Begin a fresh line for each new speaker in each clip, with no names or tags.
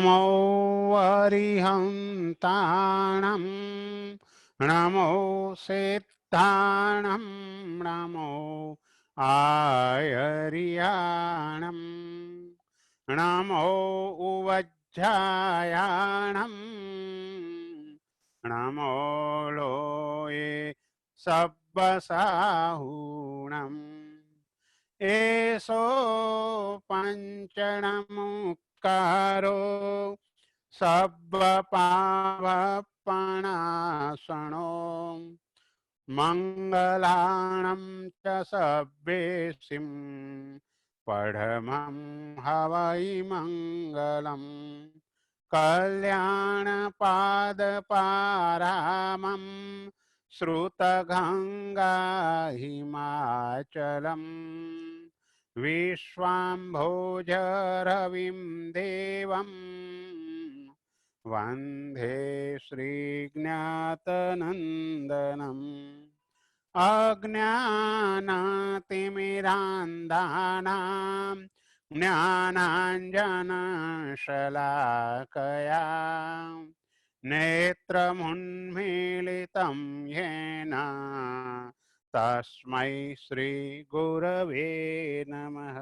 नमो अरिहन्ताणं नमो सिद्धाणं नमो आयर्याणं नमो उवज्झायाणं नमो लोये सब्बसाहूणम् एषो पञ्चणमुक्कारो सब्बपावपणासनो मङ्गलाणं च सब्बेसिं पढमं हवै मङ्गलम् कल्याणपादपारामं श्रुतगङ्गा हिमाचलम् विश्वाम्भोजरविं देवं वन्दे श्रीज्ञातनन्दनम् अज्ञानातिमिरान्धानां ज्ञानाञ्जनशलाकया नेत्रमुन्मीलितं येन तस्मै श्रीगुरवे नमः।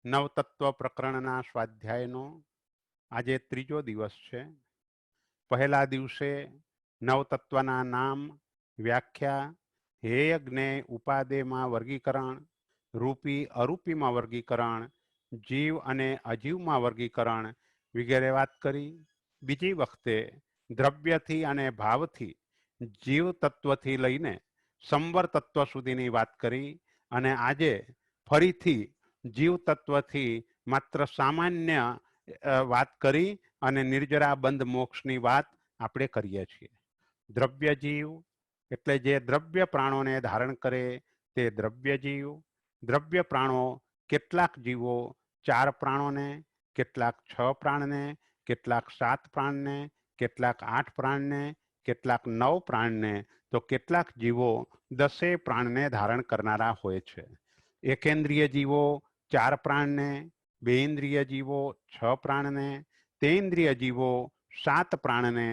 નવતત્વ પ્રકરણના સ્વાધ્યાયનો આજે ત્રીજો દિવસ છે. પહેલા દિવસે નવતત્વના નામ, વ્યાખ્યા, હેય જ્ઞેય ઉપાદેયમાં વર્ગીકરણ, રૂપી અરૂપીમાં વર્ગીકરણ, જીવ અને અજીવમાં વર્ગીકરણ વગેરે વાત કરી. બીજી વખતે દ્રવ્યથી અને ભાવથી જીવ તત્વથી લઈને સંવર તત્વ સુધીની વાત કરી અને આજે ફરીથી જીવ તત્વથી માત્ર સામાન્ય વાત કરી અને નિર્જરા બંધ મોક્ષની વાત આપણે કરીએ છીએ. દ્રવ્ય જીવ એટલે જે દ્રવ્ય પ્રાણોને ધારણ કરે તે દ્રવ્ય જીવ. દ્રવ્ય પ્રાણો કેટલાક જીવો 4 પ્રાણોને, કેટલાક 6 પ્રાણને, કેટલાક 7 પ્રાણને, કેટલાક 8 પ્રાણને, કેટલાક 9 પ્રાણને, તો કેટલાક જીવો 10 પ્રાણને ધારણ કરનારા હોય છે. એકેન્દ્રિય જીવો 4 પ્રાણને, બેઇન્દ્રિય જીવો 6 પ્રાણને, તેન્દ્રિય જીવો 7 પ્રાણને,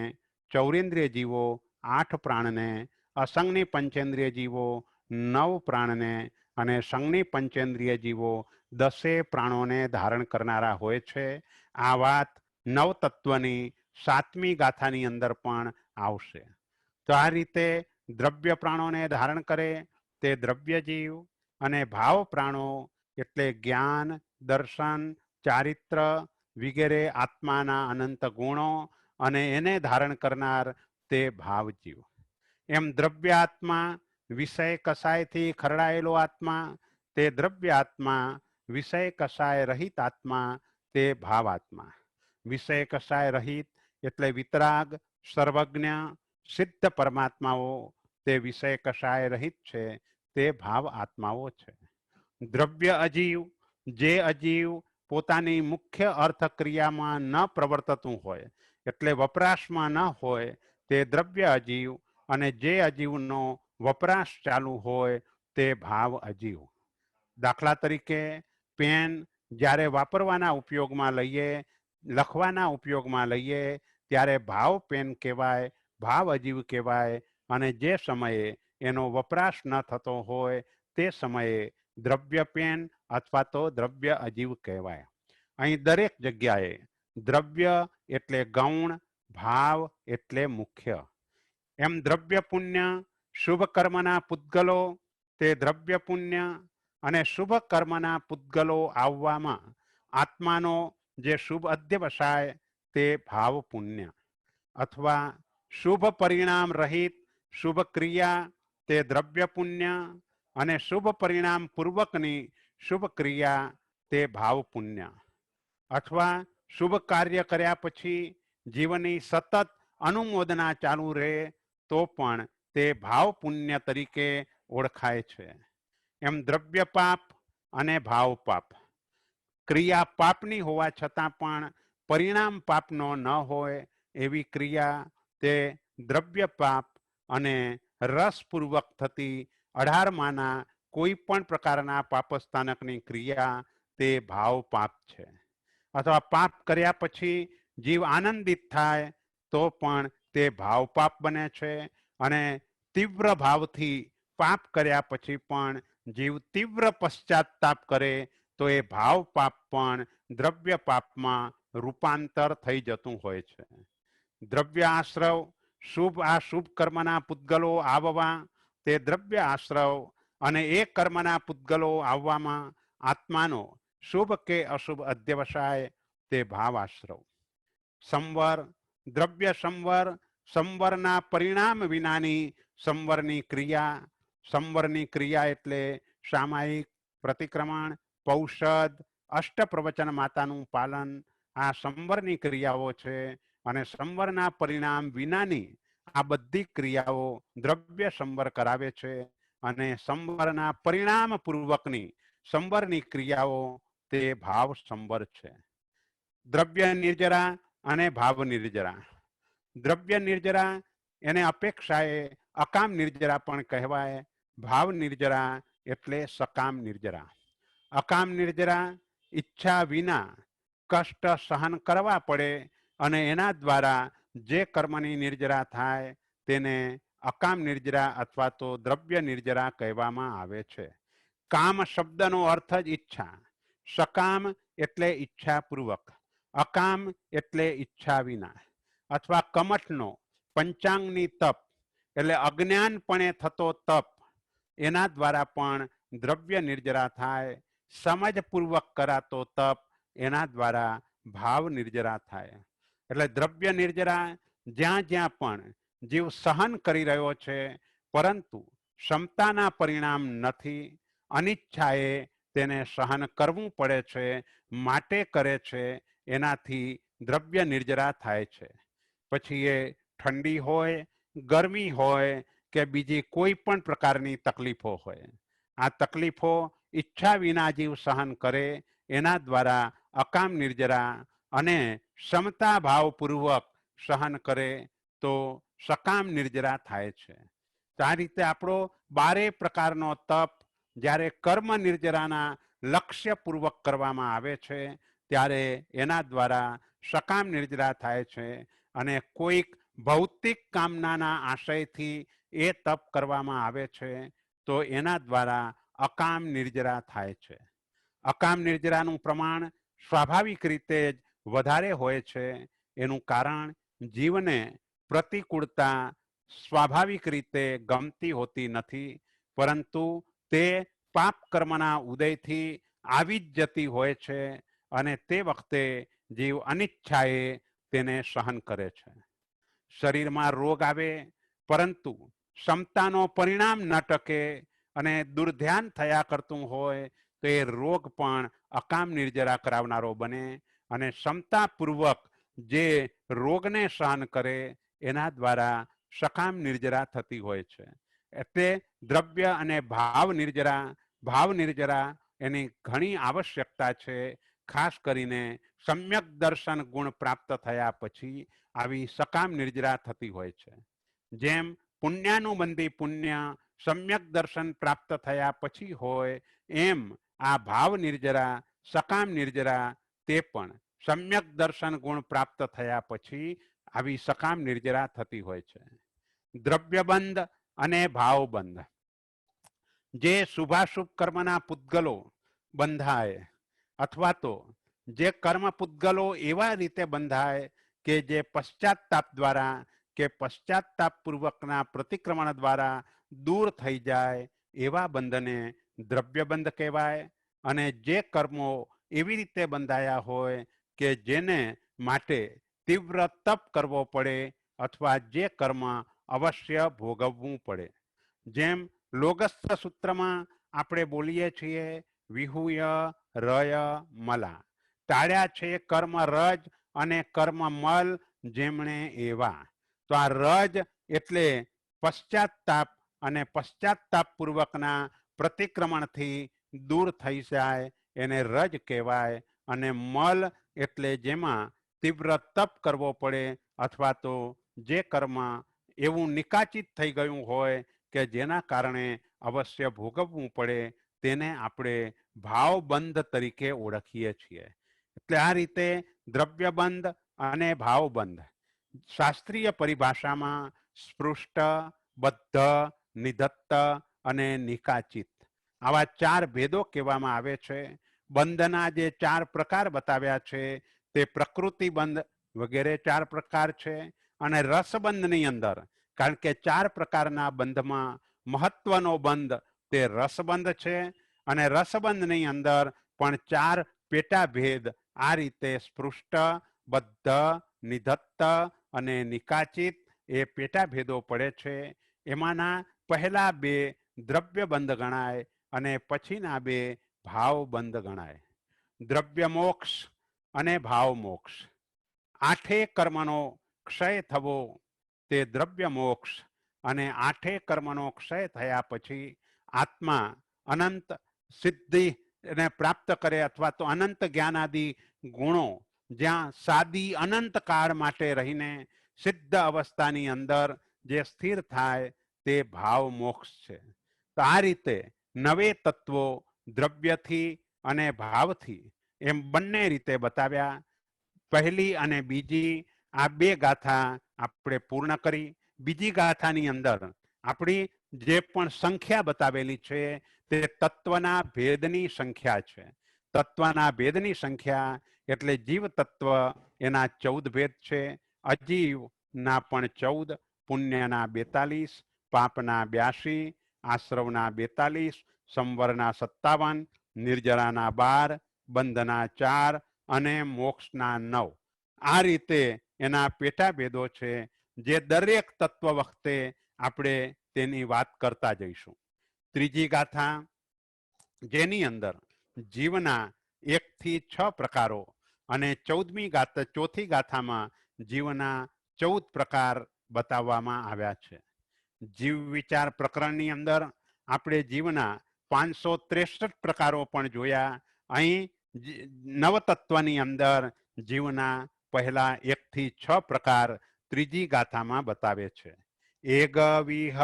ચૌરેન્દ્રિય જીવો 8 પ્રાણને, અસંગની પંચેન્દ્રિય જીવો 9 પ્રાણને અને સંગની પંચેન્દ્રિય જીવો 10 પ્રાણોને ધારણ કરનારા હોય છે. આ વાત નવતત્વની 7મી ગાથાની અંદર પણ આવશે. તો આ રીતે દ્રવ્ય પ્રાણોને ધારણ કરે તે દ્રવ્ય જીવ અને ભાવ પ્રાણો એટલે જ્ઞાન, દર્શન, ચારિત્ર વગેરે આત્માના અનંત ગુણો અને એને ધારણ કરનાર તે ભાવ જીવ. એમ દ્રવ્ય આત્મા વિષય કસાયથી ખરડાયેલો આત્મા તે દ્રવ્ય આત્મા, વિષય કસાય રહિત આત્મા તે ભાવ આત્મા. વિષય કસાય રહિત એટલે વિતરાગ, સર્વજ્ઞ, સિદ્ધ પરમાત્માઓ તે વિષય કસાય રહિત છે તે ભાવ આત્માઓ છે. દ્રવ્ય અજીવ, જે અજીવ પોતાની મુખ્ય અર્થ ક્રિયામાં ન પ્રવર્તતું હોય એટલે વપરાશમાં ન હોય તે દ્રવ્ય અજીવ અને જે અજીવનો વપરાશ ચાલુ હોય તે ભાવ અજીવ. દાખલા તરીકે પેન જ્યારે વાપરવાના ઉપયોગમાં લઈએ, લખવાના ઉપયોગમાં લઈએ ત્યારે ભાવ પેન કહેવાય, ભાવ અજીવ કહેવાય અને જે સમયે એનો વપરાશ ન થતો હોય તે સમયે દ્રવ્ય પેન અથવા તો દ્રવ્ય અજીવ કહેવાય. અહીં દરેક જગ્યાએ દ્રવ્ય એટલે ગૌણ, ભાવ એટલે મુખ્ય. એમ દ્રવ્ય પુણ્ય, શુભ કર્મના પૂતગલો તે દ્રવ્ય પુણ્ય અને શુભ કર્મના પૂતગલો આવવામાં આત્માનો જે શુભ અધ્યવસાય તે ભાવ પુણ્ય, અથવા શુભ પરિણામ રહિત શુભ ક્રિયા તે દ્રવ્ય પુણ્ય અને શુભ પરિણામ પૂર્વકની શુભ ક્રિયા તે ભાવ પુણ્ય, અથવા શુભ કાર્ય કર્યા પછી જીવનની સતત અનુમોદના ચાલુ રહે તો પણ તે ભાવ પુણ્ય તરીકે ઓળખાય છે. એમ દ્રવ્ય પાપ અને ભાવ પાપ. ક્રિયા પાપની હોવા છતાં પણ પરિણામ પાપનો ન હોય એવી ક્રિયા તે દ્રવ્ય પાપ અને રસપૂર્વક થતી 18માના કોઈ પણ પ્રકારના પાપસ્થાનકની ક્રિયા તે ભાવ પાપ છે. अथवा पाप कर्या पछी जीव आनंदित थाय तो पण ते भाव पाप बने छे अने तीव्र भावथी पाप कर्या पछी पण जीव तीव्र पश्चाताप करे तो ए भाव पाप पण द्रव्य पापमां रूपांतर थई जतुं होय छे। द्रव्य आश्रव शुभ अशुभ कर्मना पुद्गलो आववा ते द्रव्य आश्रव अने ए कर्मना पुद्गलो आववामां आत्मानो शुभ के अशुभ अध्यवसाय ते भाव आश्रव। संवर द्रव्य संवर संवरना परिणाम विनानी संवरनी क्रिया। संवरनी क्रिया एटले सामायिक प्रतिक्रमण पौषध अष्ट प्रवचन मातानुं पालन आ संवरनी क्रियाओ छे अने संवरना परिणाम विनानी आ बधी क्रियाओ द्रव्य संवर करावे छे अने संवरना परिणाम पूर्वकनी संवरनी क्रियाओ ते भाव संवर छे। द्रव्य निर्जरा अने भाव निर्जरा। द्रव्य निर्जरा एने अपेक्षाए अकाम निर्जरा पण कहेवाय। भाव निर्जरा एटले सकाम निर्जरा। अकाम निर्जरा इच्छा विना कष्ट सहन करवा पड़े अने एना द्वारा जे कर्मनी निर्जरा थाय तेने अकाम निर्जरा अथवा तो द्रव्य निर्जरा कहेवामां आवे छे। काम शब्दनो अर्थ ज इच्छा। सकाम एटले इच्छा पूर्वक, अकाम एटले इच्छा विना अथवा कमठनो पंचांगनी तप एटले अज्ञानपणे थतो तप एना द्वारा पण द्रव्य निर्जरा थाय। समजपूर्वक करातो तप एना द्वारा भाव निर्जरा थाय। एटले द्रव्य निर्जरा ज्यां ज्यां पण जीव सहन करी रह्यो छे परंतु क्षमताना परिणाम नथी, अनिच्छाए तेने सहन करवू पड़े छे माटे करे छे एनाथी द्रव्य निर्जरा थाय छे। पछी ए ठंडी होय गरमी होय के बीजी कोई पण प्रकारनी तकलीफो होय आ तकलीफो इच्छा विना जीव सहन करे एना द्वारा अकाम निर्जरा अने क्षमता भावपूर्वक सहन करे तो सकाम निर्जरा थाय छे। तो आ रीते आपणो 12 प्रकारनो तप ज्यारे कर्म निर्जराना लक्ष्यपूर्वक करवामां आवे छे त्यारे एना द्वारा सकाम निर्जरा थाय छे अने कोईक भौतिक कामनाना आशयथी ए तप करवामां आवे छे तो एना द्वारा अकाम निर्जरा थाय छे। अकाम निर्जरानुं प्रमाण स्वाभाविक रीते ज वधारे होय छे। एनुं कारण जीवने प्रतिकूळता स्वाभाविक रीते गमती होती नथी परंतु ते पाप कर्मना उदयथी आवी ज जती होय छे अने ते वखते जीव अनिच्छाए तेने सहन करे छे। शरीरमां रोग आवे परंतु क्षमतानो परिणाम न टके अने दुर्ध्यान थया करतुं होय तो ए रोग पण अकाम निर्जरा करावनारो बने अने क्षमतापूर्वक जे रोगने सहन करे एना द्वारा सकाम निर्जरा थती होय छे। एटले द्रव्य अने भाव निर्जरा एनी घणी आवश्यकता छे। खास करीने सम्यक दर्शन गुण प्राप्त थया पछी आवी सकाम निर्जरा थती होय छे। जेम पुण्यानुबंधी पुण्य सम्यक दर्शन प्राप्त थया पछी होय एम आ भाव निर्जरा सकाम निर्जरा ते पण सम्यक दर्शन गुण प्राप्त थया पछी आवी सकाम निर्जरा थती होय छे। द्रव्यबंध अने भावबंध। जे शुभाशुभ कर्मना पुद्गलो बंधाय अथवा तो जे कर्म पुद्गलो एवा रीते बंधाय के जे पश्चाताप द्वारा के पश्चाताप पूर्वकना प्रतिक्रमण द्वारा दूर थई जाय एवा बंधने द्रव्यबंध कहेवाय। अने जे कर्मो एवी रीते बंधाया होय के जेने माटे तीव्र तप करवो पड़े अथवा जे कर्म अवश्य भोगववू पड़े। जेम लोगस्थ सूत्रमां आपणे बोलीए छीए विहूय रय मला। टाळ्या छे कर्म रज अने कर्म मल जेमणे एवा। तो आ रज एटले पश्चाताप अने पश्चाताप पूर्वकना प्रतिक्रमणथी दूर थई जाय एने रज कहेवाय अने मल एटले जेमां तीव्र तप करवो पड़े अथवा तो जे कर्म एवं निकाचित थई गयुं होय के जेना कारणे अवश्य भोगववू पड़े तेने आपणे भावबंध तरीके ओळखीए छीए। એટલે આ રીતે દ્રવ્યબંધ અને ભાવબંધ શાસ્ત્રીય પરિભાષામાં સ્પૃષ્ટ, બદ્ધ, નિધત્ત અને નિકાચિત આવા 4 ભેદો કહેવામાં આવે છે. બંધના જે 4 પ્રકાર બતાવ્યા છે તે પ્રકૃતિ બંધ વગેરે 4 પ્રકાર છે. અને રસબંધની અંદર, કારણ કે 4 પ્રકારના બંધમાં મહત્વનો બંધ તે રસબંધ છે. અને રસબંધની અંદર પણ 4 પેટા ભેદ આ રીતે સ્પૃષ્ટ, બદ્ધ, નિધત્ત અને નિકાચિત એ પેટા ભેદો પડે છે. એમાંના પહેલા 2 દ્રવ્ય બંધ ગણાય અને પછીના 2 ભાવ બંધ ગણાય. દ્રવ્ય મોક્ષ અને ભાવ મોક્ષ. 8 કર્મનો ક્ષય થવો તે દ્રવ્ય મોક્ષ, અને 8 કર્મનો ક્ષય થયા પછી આત્મા અનંત સિદ્ધિને પ્રાપ્ત કરે અથવા તો અનંત જ્ઞાનાદિ ગુણો જ્યાં સાદી અનંત કાળ માટે રહીને સિદ્ધ અવસ્થાની અંદર જે સ્થિર થાય તે ભાવ મોક્ષ છે. તો આ રીતે 9 તત્વો દ્રવ્યથી અને ભાવથી એમ બંને રીતે બતાવ્યા. પહેલી અને બીજી આ 2 ગાથા આપણે પૂર્ણ કરી. બીજી ગાથાની અંદર આપણી જે પણ સંખ્યા બતાવેલી છે તે તત્વના ભેદની સંખ્યા છે. તત્વના ભેદની સંખ્યા એટલે જીવ તત્વ એના 14 ભેદ છે. અજીવના પણ 14, પુણ્યના 42, પાપના 82, આશ્રવના 42, સંવરના 57, નિર્જરાના 12, બંધના 4 અને મોક્ષના 9. આ રીતે એના પેટા ભેદો છે જે દરેક તત્વ વખતે આપણે તેની વાત કરતા જઈશું. ત્રીજી ગાથા જેની અંદર જીવના 1 થી 6 પ્રકારો અને 14મી ગાથા, ચોથી ગાથામાં જીવના 14 પ્રકાર બતાવવામાં આવ્યા છે. જીવ વિચાર પ્રકરણની અંદર આપણે જીવના 563 પ્રકારો પણ જોયા. અહીં નવતત્વની અંદર જીવના પહેલા 1 થી 6 પ્રકાર ત્રીજી ગાથામાં બતાવે છે. એગ વિહ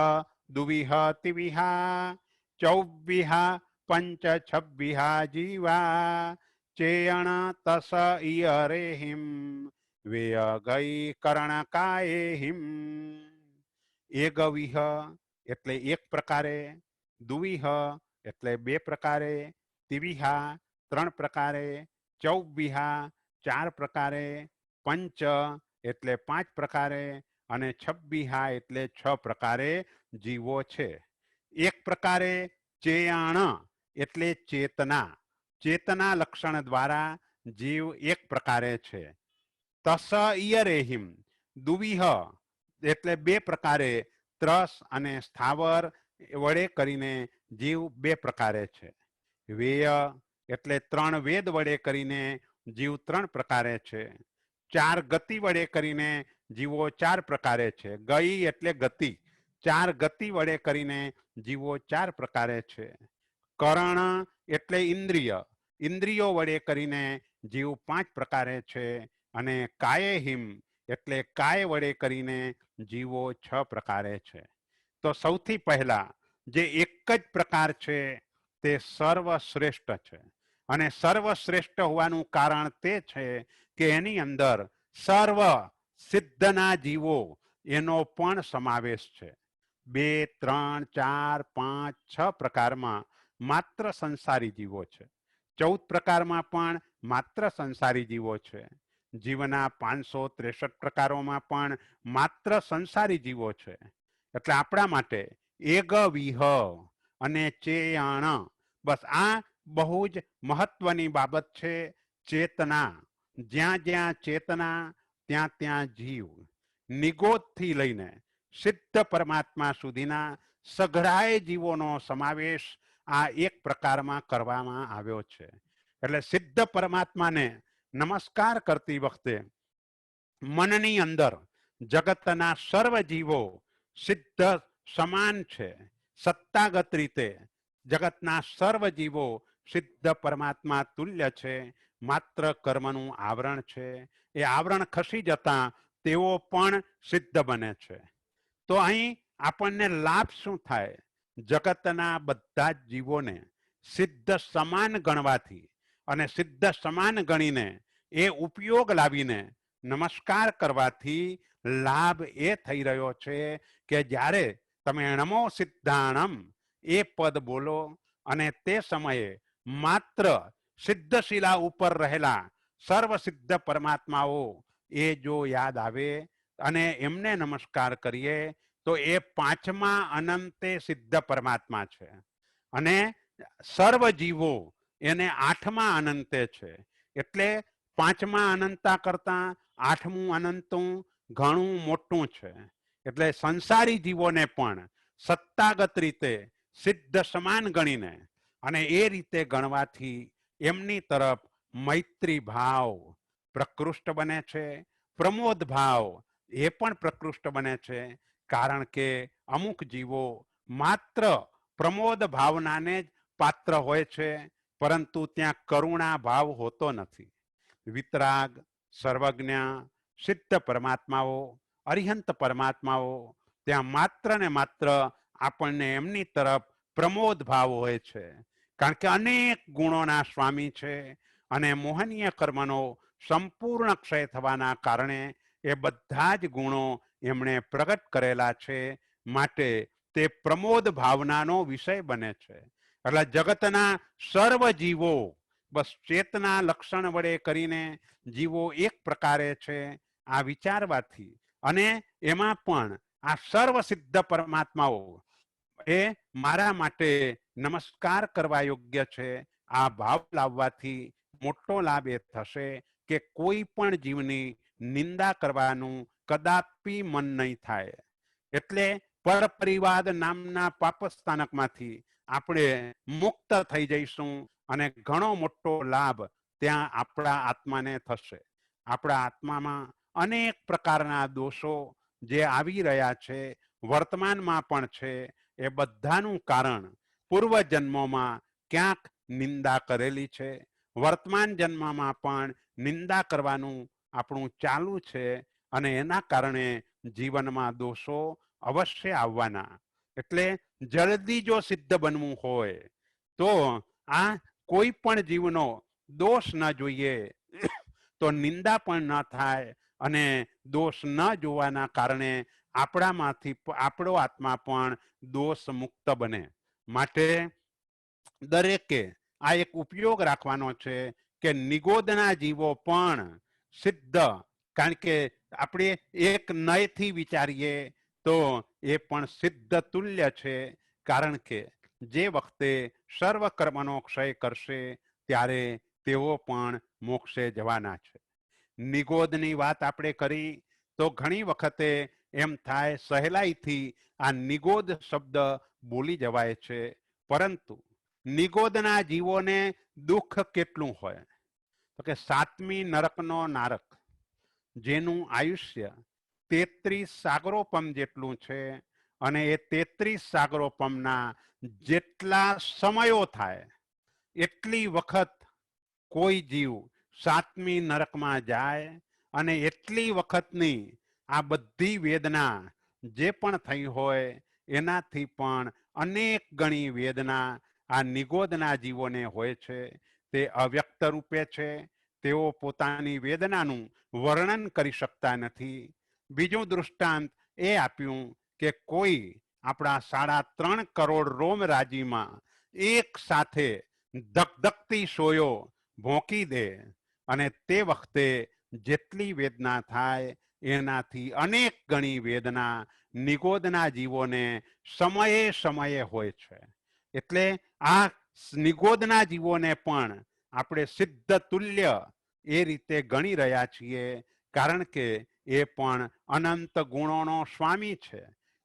દુવિહ તિવિહ ચૌવિહ પંચ છવ્વિહ જીવા ચેયણ તસ ઇયરેહિમ વેય ગઈ કરણ કાયેહિમ. એગવિહ એટલે 1 પ્રકારે, દુવિહ એટલે 2 પ્રકારે, તિવિહ 3 પ્રકારે, ચૌવિહ 4 પ્રકારે, પંચ એટલે 5 પ્રકારે અને છવ્વિહ એટલે 6 પ્રકારે જીવો છે. 1 પ્રકારે ચેયણ એટલે ચેતના. ચેતના લક્ષણ દ્વારા જીવ 1 પ્રકારે છે. તસ ઇયરેહિમ દુવિહ એટલે 2 પ્રકારે, ત્રસ અને સ્થાવર વડે કરીને જીવ 2 પ્રકારે છે. વેય એટલે 3 વેદ વડે કરીને જીવ 3 પ્રકારે છે. 4 ગતિ વડે કરીને જીવો 4 પ્રકારે છે. ગઈ એટલે ગતિ, 4 ગતિ વડે કરીને જીવો 4 પ્રકારે છે. કરણ એટલે ઇન્દ્રિય, ઇન્દ્રિયો વડે કરીને જીવ 5 પ્રકારે છે. અને કાયેહિમ એટલે કાય વડે કરીને જીવો 6 પ્રકારે છે. તો સૌથી પહેલા જે એક જ પ્રકાર છે તે સર્વશ્રેષ્ઠ છે. અને સર્વશ્રેષ્ઠ હોવાનું કારણ તે છે કે એની અંદર સર્વ સિદ્ધના જીવો એનો પણ સમાવેશ છે. 2, 3, 4, 5, 6 પ્રકારમાં માત્ર સંસારી જીવો છે. 14 પ્રકારમાં પણ માત્ર સંસારી જીવો છે. જીવના 563 પ્રકારોમાં પણ માત્ર સંસારી જીવો છે. એટલે આપણા માટે એગ વિહ અને ચેયણ, બસ આ બહુ જ મહત્વની બાબત છે. ચેતના, જ્યાં જ્યાં ચેતના ત્યાં ત્યાં જીવ. નિગોદથી લઈને સિદ્ધ પરમાત્મા સુધીના સઘળાય જીવોનો સમાવેશ આ 1 પ્રકારમાં કરવામાં આવ્યો છે. એટલે સિદ્ધ પરમાત્માને નમસ્કાર કરતી વખતે મનની અંદર જગતના સર્વ જીવો સિદ્ધ સમાન છે. સત્તાગત રીતે જગતના સર્વ જીવો સિદ્ધ પરમાત્મા તુલ્ય છે. માત્ર કર્મનું આવરણ છે. એ આવરણ ખસી જતા તેઓ પણ સિદ્ધ બને છે. તો અહીં આપણને લાભ શું થાય? જગતના બધા જ જીવોને સિદ્ધ સમાન ગણવાથી અને સિદ્ધ સમાન ગણીને એ ઉપયોગ લાવીને નમસ્કાર કરવાથી લાભ એ થઈ રહ્યો છે કે જ્યારે તમે નમો સિદ્ધાણમ એ પદ બોલો અને તે સમયે માત્ર સિદ્ધશિલા ઉપર રહેલા સર્વ સિદ્ધ પરમાત્માઓ એ જો યાદ આવે અને એમને નમસ્કાર કરીએ તો એ પાંચમા અનંતે સિદ્ધ પરમાત્મા છે અને સર્વ જીવો એને આઠમા અનંતે છે. એટલે પાંચમા અનંતા કરતા આઠમું અનંતું ઘણું મોટું છે. એટલે સંસારી જીવોને પણ સત્તાગત રીતે સિદ્ધ સમાન ગણીને અને એ રીતે ગણવાથી એમની તરફ મૈત્રી ભાવ પ્રકૃષ્ટ બને છે, પ્રમોદ ભાવ એ પણ પ્રકૃષ્ટ બને છે. કારણ કે અમુક જીવો માત્ર પ્રમોદ ભાવનાને જ પાત્ર હોય છે, પરંતુ ત્યાં કરુણા ભાવ હોતો નથી. વિતરાગ, સર્વજ્ઞ, સિદ્ધ પરમાત્માઓ, અરિહંત પરમાત્માઓ ત્યાં માત્ર ને માત્ર આપણને એમની તરફ પ્રમોદ ભાવ હોય છે. કારણ કે અનેક ગુણોના સ્વામી છે અને મોહનીય કર્મનો સંપૂર્ણ ક્ષય થવાના કારણે એ બધા જ ગુણો એમણે પ્રગટ કરેલા છે. માટે તે પ્રમોદ ભાવનાનો વિષય બને છે. એટલે જગતના સર્વ જીવો બસ ચેતના લક્ષણ વડે કરીને જીવો એક પ્રકારે છે આ વિચારવાથી અને એમાં પણ આ સર્વ સિદ્ધ પરમાત્માઓ એ મારા માટે નમસ્કાર કરવા યોગ્ય છે. આ ભાવ લાવવાથી મોટો લાભ એ થશે કે કોઈ પણ જીવની નિંદા કરવાનું કદાપી મન નહીં થાય. એટલે પરપરિવાદ નામના પાપસ્થાનકમાંથી આપણે મુક્ત થઈ જઈશું અને ઘણો મોટો લાભ ત્યાં આપણા આત્માને થશે. આપણા આત્મામાં અનેક પ્રકારના દોષો જે આવી રહ્યા છે, વર્તમાનમાં પણ છે, એ બધાનું કારણ પૂર્વ જન્મોમાં ક્યાંક નિંદા કરેલી છે, વર્તમાન જન્મમાં પણ નિંદા કરવાનું આપણું ચાલુ છે અને એના કારણે જીવનમાં દોષો અવશ્ય આવવાના. એટલે જલ્દી જો સિદ્ધ બનવું હોય તો આ કોઈ પણ જીવનો દોષ ન જોઈએ તો નિંદા પણ ન થાય અને દોષ ન જોવાના કારણે આપણામાંથી આપણો આત્મા પણ દોષ મુક્ત બને. માટે દરેકે આ એક ઉપયોગ રાખવાનો છે કે નિગોદના જીવો પણ સિદ્ધ, કારણ કે આપણે એક નયથી વિચારીએ તો એ પણ સિદ્ધ તુલ્ય છે. કારણ કે જે વખતે સર્વ કર્મનો ક્ષય કરશે ત્યારે તેઓ પણ મોક્ષે જવાના છે. નિગોદની વાત આપણે કરી તો ઘણી વખતે એમ થાય સહેલાઈથી આ નિગોદ શબ્દ બોલી જવાય છે, પરંતુ નિગોદના જીવોને દુઃખ કેટલું હોય તો કે સાતમી નરકનો નારક જેનું આયુષ્ય 33 સાગરોપમ જેટલું છે અને એ 33 સાગરોપમના જેટલા સમયો થાય એટલી વખત કોઈ જીવ સાતમી નરકમાં જાય અને એટલી વખતની આ બધી વેદના જે પણ થઈ હોય એનાથી પણ અનેક ગણી વેદના આ નિગોદના જીવોને હોય છે. તે અવ્યક્ત રૂપે છે, તેઓ પોતાની વેદનાનું વર્ણન કરી શકતા નથી. બીજું દૃષ્ટાંત એ આપ્યું કે કોઈ આપણા 3.5 કરોડ રોમરાજીમાં એક સાથે ધકધકતી સોયો ભોંકી દે અને તે વખતે જેટલી વેદના થાય એનાથી અનેક ગણી વેદના નિગોદના જીવોને સમયે સમયે હોય છે. એટલે આ નિગોદના જીવોને પણ આપણે સિદ્ધ તુલ્ય એ રીતે ગણી રહ્યા છીએ, કારણ કે એ પણ અનંત ગુણોનો સ્વામી છે,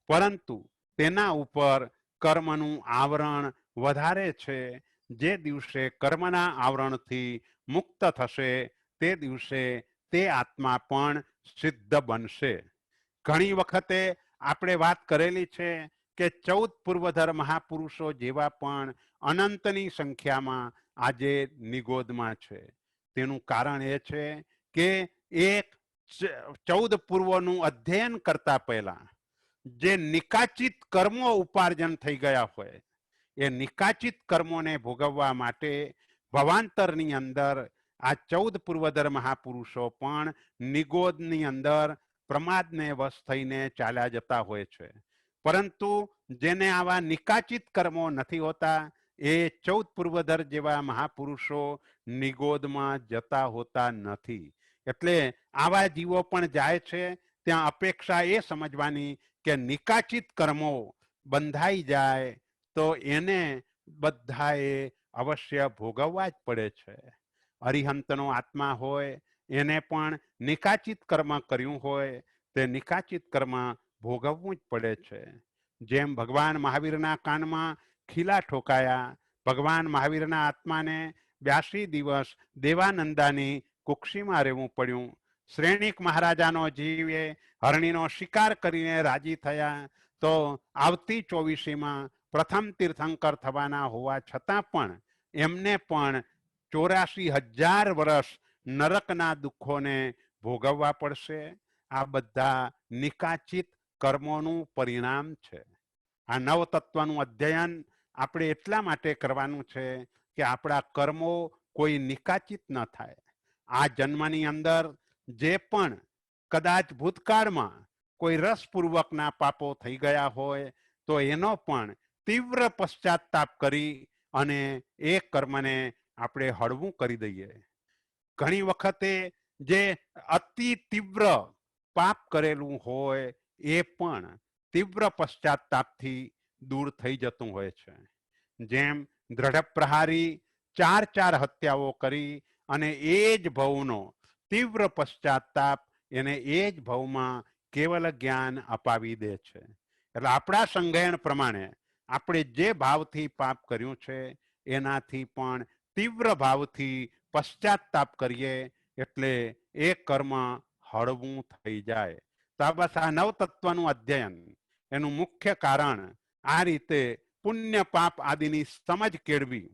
પરંતુ તેના ઉપર કર્મનું આવરણ વધારે છે. જે દિવસે કર્મના આવરણથી મુક્ત થશે તે દિવસે તે આત્મા પણ સિદ્ધ બનશે. ઘણી વખતે આપણે વાત કરેલી છે કે 14 પૂર્વધર મહાપુરુષો જેવા પણ અનંતની સંખ્યામાં આજે નિગોદમાં છે. તેનું કારણ એ છે કે એક 14 પૂર્વનું અધ્યયન કરતા પહેલા જે નિકાચિત કર્મો ઉપાર્જન થઈ ગયા હોય એ નિકાચિત કર્મોને ભોગવવા માટે ભવાંતરની અંદર આ 14 પૂર્વધર મહાપુરુષો પણ નિગોદની અંદર પ્રમાદને વશ થઈને ચાલ્યા જતા હોય છે. પરંતુ જેને આવા નિકાચિત કર્મો નથી હોતા એ 14 પૂર્વધર જેવા મહાપુરુષો નિગોદમાં જતા હોતા નથી. એટલે આવા જીવો પણ જાય છે ત્યાં અપેક્ષા એ સમજવાની કે નિકાચિત કર્મો બંધાઈ જાય તો એને બધાએ અવશ્ય ભોગવવા જ પડે છે. અરિહંતનો આત્મા હોય એને પણ નિકાચિત કર્મ કર્યું હોય તે નિકાચિત કર્મ ભોગવવું જ પડે છે. જેમ ભગવાન મહાવીરના કાનમાં ખીલા ઠોકાયા, ભગવાન મહાવીરના આત્માને 82 દિવસ દેવાનંદાની કુક્ષીમાં રહેવું પડ્યું. શ્રેણિક મહારાજાનો જીવે હરણીનો શિકાર કરીને રાજી થયા તો આવતી 24મીમાં પ્રથમ તીર્થંકર થવાના હોવા છતાં પણ એમને પણ 84,000 વર્ષ નરકના દુઃખોને ભોગવવા પડશે. આ બધા નિકાચિત કર્મોનું પરિણામ છે. આ નવતત્વનું અધ્યયન આપણે એટલા માટે કરવાનું છે કે આપણા કર્મો કોઈ નિકાચિત ન થાય. આ જન્મની અંદર જે પણ કદાચ ભૂતકાળમાં કોઈ રસપૂર્વકના પાપો થઈ ગયા હોય તો એનો પણ તીવ્ર પશ્ચાતાપ કરી અને એ કર્મને આપણે હળવું કરી દઈએ. ઘણી વખતે જે અતિ તીવ્ર પાપ કરેલું હોય એ પણ તીવ્ર પશ્ચાતાપથી દૂર થઈ જતું હોય છે. જેમ દ્રઢ પ્રહારી 4 હત્યાઓ કરી અને એ જ ભવનો તીવ્ર પશ્ચાતાપ એને એ જ ભવમાં કેવલ જ્ઞાન અપાવી દે છે. એટલે આપણા સંજ્ઞાન પ્રમાણે આપણે જે ભાવથી પાપ કર્યું છે એનાથી પણ તીવ્ર ભાવથી પશ્ચાતાપ કરીએ એટલે એ કર્મ હળવું થઈ જાય. તો આ બસ આ નવતત્વનું અધ્યયન એનું મુખ્ય કારણ આ રીતે પુણ્ય પાપ આદિની સમજ કેળવી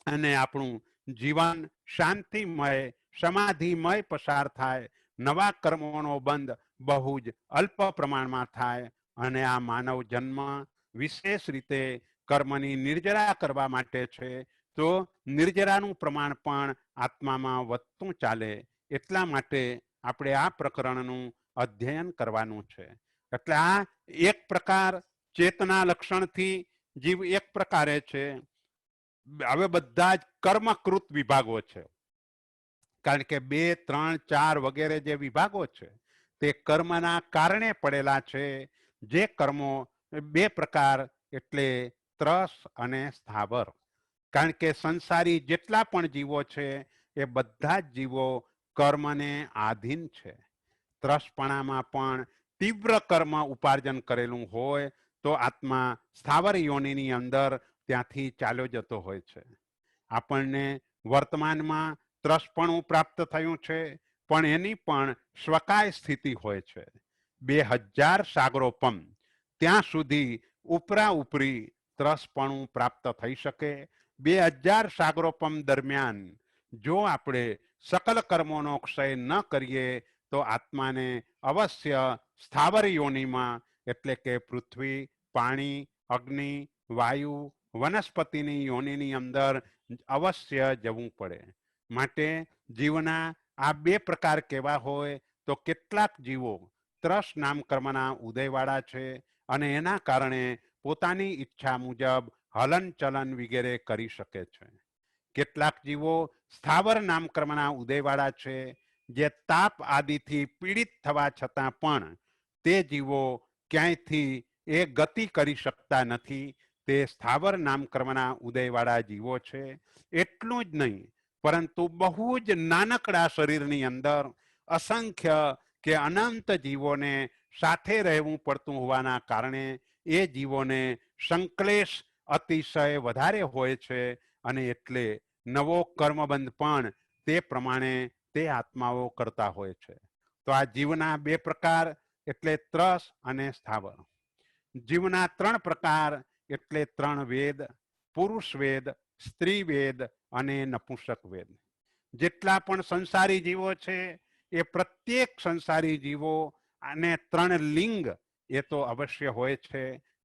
અને આપણું જીવન શાંતિમય સમાધિમય પસાર થાય, નવા કર્મોનો બંધ બહુ જ અલ્પ પ્રમાણમાં થાય અને આ માનવ જન્મ વિશેષ રીતે કર્મની નિર્જરા કરવા માટે છે. તો નિર્જરાનું પ્રમાણ પણ આત્મામાં વધતું ચાલે એટલા માટે આપણે આ પ્રકરણનું અધ્યયન કરવાનું છે. એટલે આ એક પ્રકાર ચેતના લક્ષણથી જીવ એક પ્રકારે છે. હવે બધા જ કર્મકૃત વિભાગો છે, કારણ કે 2, 3, 4 વગેરે જે વિભાગો છે તે કર્મના કારણે પડેલા છે. જે કર્મો 2 પ્રકાર એટલે ત્રસ અને સ્થાવર. કારણ કે સંસારી જેટલા પણ જીવો છે એ બધા જ જીવો કર્મને આધીન છે. ત્રસપણામાં પણ તીવ્ર કર્મ ઉપાર્જન કરેલું હોય તો આત્મા સ્થાવર યોનિની અંદર ત્યાંથી ચાલ્યો જતો હોય છે. આપણને વર્તમાનમાં ત્રસપણું પ્રાપ્ત થયું છે પણ એની પણ સ્વકાય સ્થિતિ હોય છે. 2000 સાગરોપમ ત્યાં સુધી ઉપરા ઉપરી ત્રસપણું પ્રાપ્ત થઈ શકે. 2000 સાગરોપમ દરમિયાન જો આપણે સકલ કર્મોનો ક્ષય ન કરીએ તો આત્માને અવશ્ય સ્થાવર યોનિમાં એટલે કે પૃથ્વી, પાણી, અગ્નિ, વાયુ, વનસ્પતિની યોનિની અંદર અવશ્ય જવું પડે. માટે જીવના આ 2 પ્રકાર કેવા હોય તો કેટલાક જીવો ત્રસ નામ કર્મના ઉદયવાળા છે અને એના કારણે પોતાની ઈચ્છા મુજબ હલન ચલન વગેરે કરી શકે છે. કેટલાક જીવો સ્થાવર નામ કર્મના ઉદયવાળા છે જે તાપ આદિથી પીડિત થવા છતાં પણ તે જીવો ક્યાંયથી એ ગતિ કરી શકતા નથી. તે સ્થાવર નામ કર્મના ઉદયવાળા જીવો છે. એટલું જ નહીં પરંતુ બહુ જ નાનકડા શરીરની અંદર અસંખ્ય કે અનંત જીવોને સાથે રહેવું પડતું હોવાના કારણે એ જીવોને સંક્લેશ અતિશય વધારે હોય છે અને એટલે નવો કર્મબંધ પણ તે પ્રમાણે તે આત્માઓ કરતા હોય છે. તો આ જીવના 2 પ્રકાર એટલે ત્રસ અને સ્થાવર. જીવના 3 પ્રકાર એટલે 3 વેદ, પુરુષ વેદ, સ્ત્રી વેદ અને નપુંસક વેદ. જેટલા પણ સંસારી જીવો છે એ પ્રત્યેક સંસારી જીવો અને 3 લિંગ એ તો અવશ્ય હોય છે.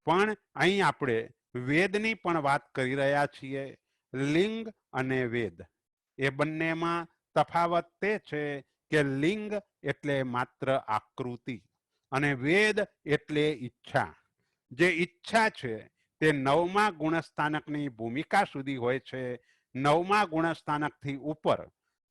પણ અહીં આપણે વેદની પણ વાત કરી રહ્યા છીએ. લિંગ અને વેદ. એ બંનેમાં તફાવત તે છે કે લિંગ એટલે માત્ર આકૃતિ અને વેદ એટલે ઈચ્છા. જે ઈચ્છા છે તે 9મા ગુણસ્થાનકની ભૂમિકા સુધી હોય છે. 9મા ગુણસ્થાનકથી ઉપર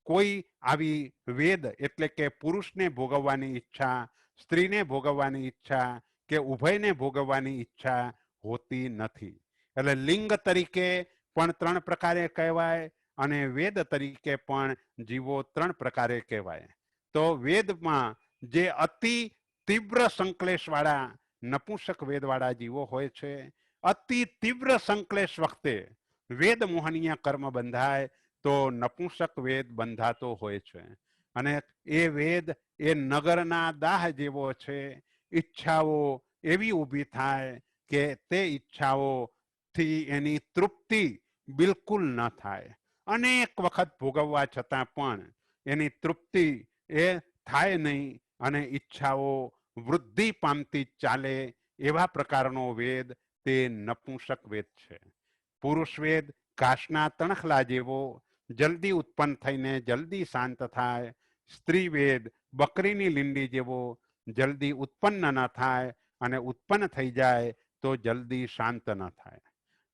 કોઈ આવી વેદ એટલે કે પુરુષને ભોગવવાની ઈચ્છા, સ્ત્રીને ભોગવવાની ઈચ્છા કે ઉભયને ભોગવવાની ઈચ્છા હોતી નથી. એટલે લિંગ તરીકે પણ 3 પ્રકારે કહેવાય અને વેદ તરીકે પણ જીવો 3 પ્રકારે કહેવાય. તો વેદમાં જે અતિ તીવ્ર સંકલેશવાળા નપુંસક વેદવાળા જીવો હોય છે, અતિ તીવ્ર સંકલેશ વખતે વેદ મોહનીય કર્મ બંધાય તો નપુંસક વેદ બંધાતો હોય છે. અને એ વેદ એ નગરના દાહ જેવો છે. ઈચ્છાઓ એવી ઊભી થાય કે તે ઈચ્છાઓથી એની તૃપ્તિ બિલકુલ ન થાય. અનેક વખત ભોગવવા છતાં પણ એની તૃપ્તિ એ થાય નહીં અને ઈચ્છાઓ વૃદ્ધિ પામતી ચાલે એવા પ્રકારનો વેદ તે નપુંસક વેદ છે. પુરુષ વેદ ઘાસના તણખલા જેવો જલ્દી ઉત્પન્ન થઈને જલ્દી શાંત થાય. સ્ત્રી વેદ બકરીની લીંડી જેવો જલ્દી ઉત્પન્ન ન થાય અને ઉત્પન્ન થઈ જાય તો જલ્દી શાંત ન થાય.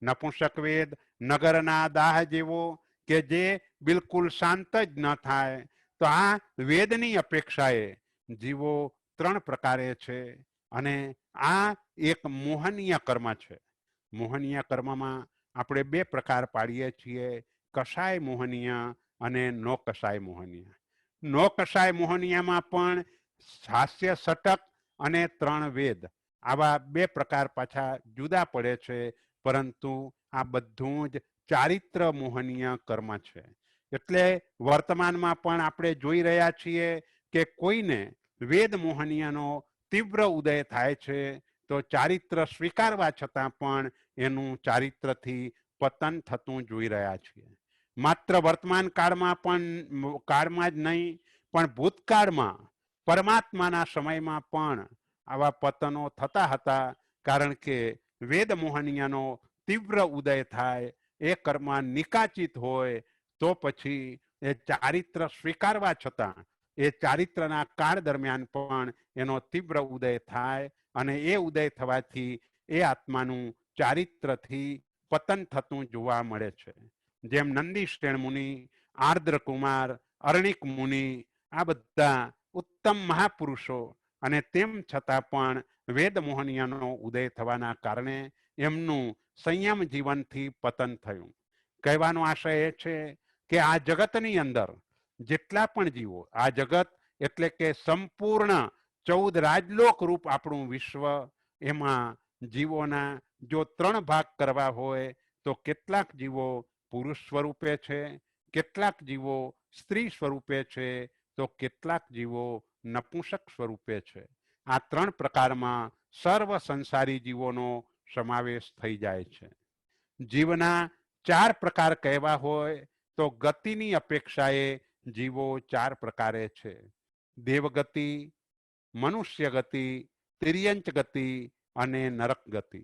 નપુંસક વેદ નગરના દાહ જેવો કે જે બિલકુલ શાંત જ ન થાય. તો આ વેદની અપેક્ષાએ જીવો 3 પ્રકારે છે અને આ એક મોહનીય કર્મ છે. મોહનીય કર્મમાં આપણે 2 પ્રકાર પાડીએ છીએ, કષાય મોહનીય અને નો કષાય મોહનીય. નો કષાય મોહનીયમાં પણ હાસ્ય ષટક અને 3 વેદ આવા 2 પ્રકાર પાછા જુદા પડે છે, પરંતુ આ બધું જ ચારિત્ર મોહનીય કર્મ છે. એટલે વર્તમાનમાં પણ આપણે જોઈ રહ્યા છીએ કે કોઈને વેદ મોહનીયનો તીવ્ર ઉદય થાય છે તો ચારિત્ર સ્વીકારવા છતાં પણ એનું ચારિત્રથી પતન થતું જોઈ રહ્યા છીએ. માત્ર વર્તમાન કાળમાં જ નહીં પણ ભૂતકાળમાં પરમાત્માના સમયમાં પણ આવા પતનો થતા હતા. કારણ કે વેદ મોહનીયનો તીવ્ર ઉદય થાય, એ કર્મ નિકાચિત હોય તો પછી એ ચારિત્ર સ્વીકારવા છતાં એ ચારિત્રના કાળ દરમિયાન પણ એનો તીવ્ર ઉદય થાય અને એ ઉદય થવાથી એ આત્માનું ચારિત્રથી પતન થતું જોવા મળે છે. જેમ નંદીશ્રેણ મુનિ, આર્દ્ર કુમાર, અરણિક મુનિ આ બધા ઉત્તમ મહાપુરુષો અને તેમ છતાં પણ વેદ મોહનીયનો ઉદય થવાના કારણે એમનું સંયમ જીવનથી પતન થયું. કહેવાનો આશય એ છે કે આ જગતની અંદર જેટલા પણ જીવો, આ જગત એટલે કે સંપૂર્ણ 14 રાજલોક રૂપ આપણું વિશ્વ, એમાં જીવોના જો 3 ભાગ કરવા હોય તો કેટલાક જીવો પુરુષ સ્વરૂપે છે, કેટલાક જીવો સ્ત્રી સ્વરૂપે છે, તો કેટલાક જીવો નપુંસક સ્વરૂપે છે. આ 3 પ્રકારમાં સર્વ સંસારી જીવોનો સમાવેશ થઈ જાય છે. જીવના 4 પ્રકાર કહેવા હોય તો ગતિની અપેક્ષાએ જીવો 4 પ્રકારે છે. દેવગતિ, મનુષ્ય ગતિ, તિર્યંચ ગતિ અને નરક ગતિ.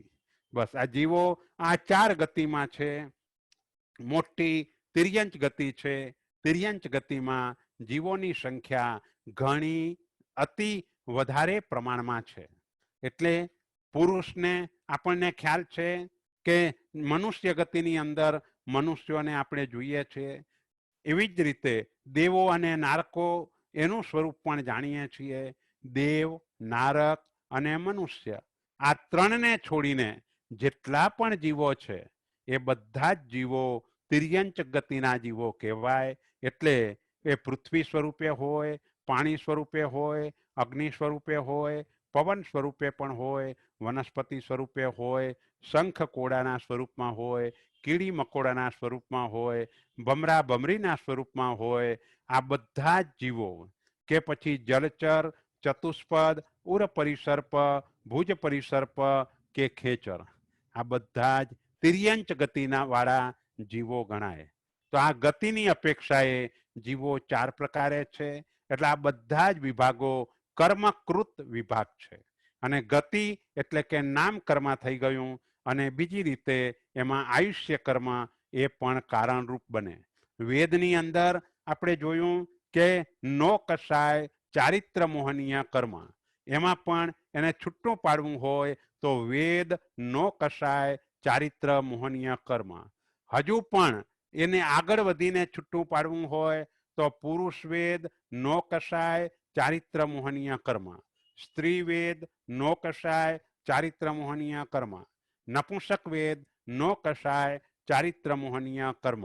બસ આ જીવો આ 4 ગતિમાં છે. મોટી તિર્યંચ ગતિ છે. તિર્યંચ ગતિમાં જીવોની સંખ્યા ઘણી અતિ વધારે પ્રમાણમાં છે. એટલે પુરુષને આપણને ખ્યાલ છે કે મનુષ્ય ગતિની અંદર મનુષ્યોને આપણે જોઈએ છીએ. એવી જ રીતે દેવો અને નારકો એનું સ્વરૂપ પણ જાણીએ છીએ. દેવ, નારક અને મનુષ્ય આ 3ને છોડીને જેટલા પણ જીવો છે એ બધા જ જીવો તિર્યંચ ગતિના જીવો કહેવાય. એટલે એ પૃથ્વી સ્વરૂપે હોય, પાણી સ્વરૂપે હોય, અગ્નિ સ્વરૂપે હોય, પવન સ્વરૂપે પણ હોય, વનસ્પતિ સ્વરૂપે હોય, શંખ કોળાના સ્વરૂપમાં હોય, કીડી મકોડાના સ્વરૂપમાં હોય, ભમરા ભમરીના સ્વરૂપમાં હોય. આ બધા જ જીવો કે પછી જલચર, ચતુષ્પદ, ઉર પરિસર્પ, ભુજ પરિસર્પ કે ખેચર, આ બધા જ તિર્યંચ ગતિના વાળા જીવો ગણાય. તો આ ગતિની અપેક્ષાએ જીવો 4 પ્રકારે છે. એટલે આ બધા જ વિભાગો કર્મકૃત વિભાગ છે. અને ગતિ એટલે કે નામ કર્મ થઈ ગયું અને બીજી રીતે એમાં આયુષ્ય કર્મ એ પણ કારણરૂપ બને. વેદની અંદર આપણે જોયું કે નો કશાય ચારિત્ર મોહનીય કર્મ, એમાં પણ એને છૂટું પાડવું હોય તો વેદ નો કશાય ચારિત્ર મોહનીય કર્મ. હજુ પણ એને આગળ વધીને છૂટું પાડવું હોય તો પુરુષ વેદ નો કશાય ચારિત્ર મોહનીય કર્મ, સ્ત્રી વેદ નો કશાય ચારિત્ર મોહનીય કર્મ, નપુંસક વેદ નો કશાય ચારિત્ર મોહનીય કર્મ.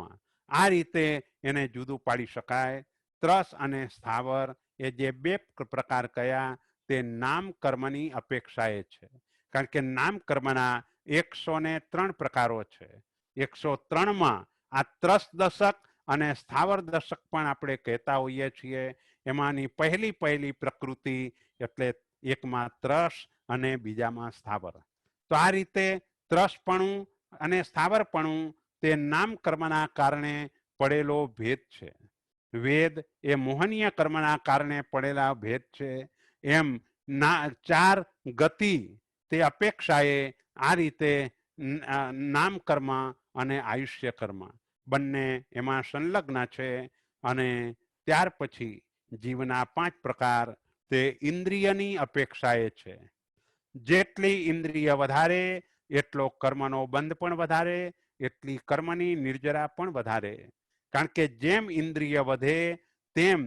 આ રીતે એને જુદું પાડી શકાય. ત્રસ અને સ્થાવર એ જે બે પ્રકાર કયા તે નામ કર્મની અપેક્ષાએ છે. કારણ કે નામ કર્મના 103 પ્રકારો છે. 103માં આ ત્રસ દશક અને સ્થાવર દશક પણ આપણે કહેતા હોઈએ છીએ. એમાંની પહેલી પ્રકૃતિ એટલે એકમાં ત્રસ અને બીજામાં સ્થાવર. તો આ રીતે ત્રસપણું અને સ્થાવરપણું તે નામ કર્મના કારણે પડેલો ભેદ છે. વેદ એ મોહનીય કર્મના કારણે પડેલા ભેદ છે. એમ ચાર ગતિ તે અપેક્ષાએ આ રીતે નામ કર્મ અને આયુષ્ય કર્મ બંને એમાં સંલગ્ન છે. અને ત્યાર પછી જીવના 5 પ્રકાર તે ઇન્દ્રિયની અપેક્ષાએ છે. જેટલી ઇન્દ્રિય વધારે એટલો કર્મનો બંધ પણ વધારે, એટલી કર્મની નિર્જરા પણ વધારે. કારણ કે જેમ ઇન્દ્રિય વધે તેમ